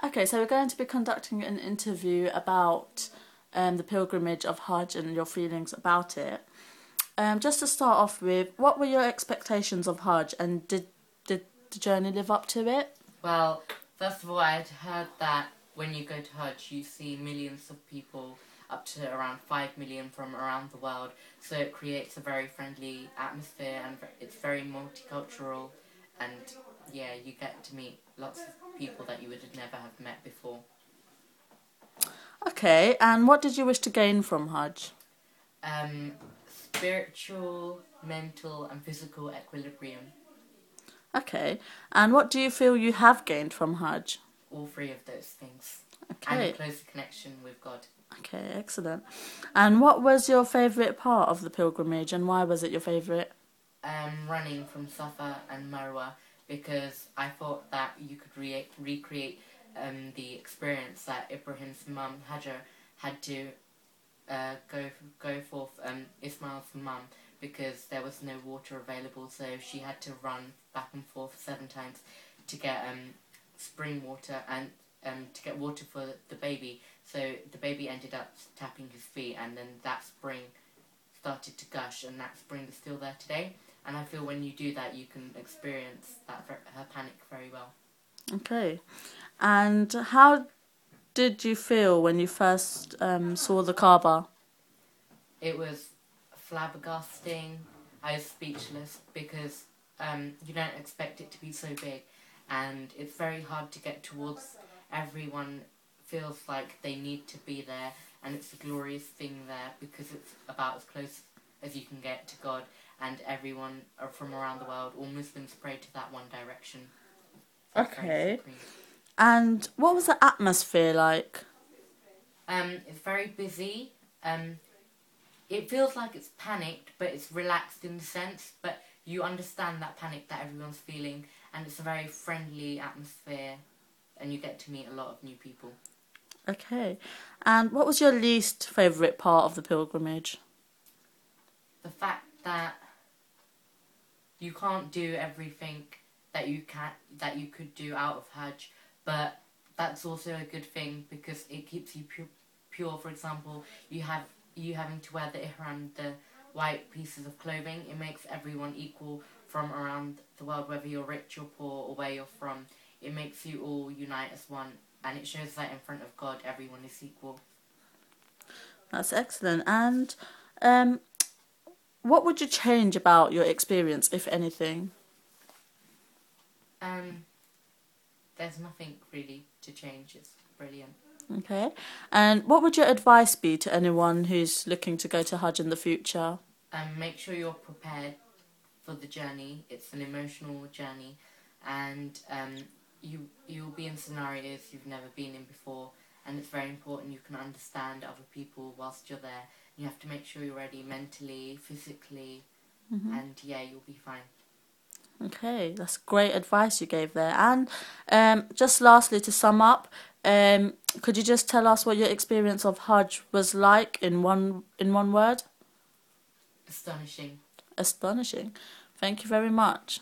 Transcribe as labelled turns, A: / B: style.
A: Okay, so we're going to be conducting an interview about the pilgrimage of Hajj and your feelings about it. Just to start off with, what were your expectations of Hajj, and did the journey live up to it?
B: Well, first of all, I'd heard that when you go to Hajj, you see millions of people, up to around 5 million from around the world. So it creates a very friendly atmosphere and it's very multicultural. And yeah, you get to meet lots of people that you would never have met before.
A: Okay, and what did you wish to gain from Hajj?
B: Um, Spiritual, mental, and physical equilibrium.
A: Okay, and what do you feel you have gained from Hajj?
B: All three of those things. And a
A: Okay,
B: closer connection with God.
A: okay, excellent. And what was your favourite part of the pilgrimage, and why was it your favourite?
B: Running from Safa and Marwa because I thought that you could recreate the experience that Ibrahim's mum Hajar had to go forth Ismail's mum because there was no water available, so she had to run back and forth 7 times to get spring water and to get water for the baby. So the baby ended up tapping his feet, and then that spring started to gush, and that spring is still there today. And I feel when you do that, you can experience her panic very well.
A: Okay, and how did you feel when you first saw the Kaaba?
B: It was flabbergasting. I was speechless because you don't expect it to be so big, and it's very hard to get towards. Everyone feels like they need to be there, and it's a glorious thing there because it's about as close as you can get to God, and everyone from around the world, all Muslims, pray to that one direction. So it's very
A: Okay,
B: supreme.
A: and what was the atmosphere like?
B: It's very busy. It feels like it's panicked, but it's relaxed in the sense. But you understand that panic that everyone's feeling, and it's a very friendly atmosphere, and you get to meet a lot of new people.
A: Okay, and what was your least favourite part of the pilgrimage?
B: The fact that you can't do everything that you could do out of Hajj, but that's also a good thing because it keeps you pure. For example, you having to wear the ihram, the white pieces of clothing. It makes everyone equal from around the world, whether you're rich or poor or where you're from. It makes you all unite as one, and it shows that in front of God, everyone is equal.
A: That's excellent. And um, what would you change about your experience, if anything?
B: Um, there's nothing really to change. It's brilliant.
A: Okay, and what would your advice be to anyone who's looking to go to Hajj in the future?
B: Make sure you're prepared for the journey. It's an emotional journey, and you'll be in scenarios you've never been in before, and it's very important you can understand other people whilst you're there. You have to make sure you're ready mentally, physically, and yeah, you'll be fine.
A: Okay, that's great advice you gave there. And just lastly, to sum up, could you just tell us what your experience of Hajj was like in one word?
B: Astonishing.
A: Astonishing. Thank you very much.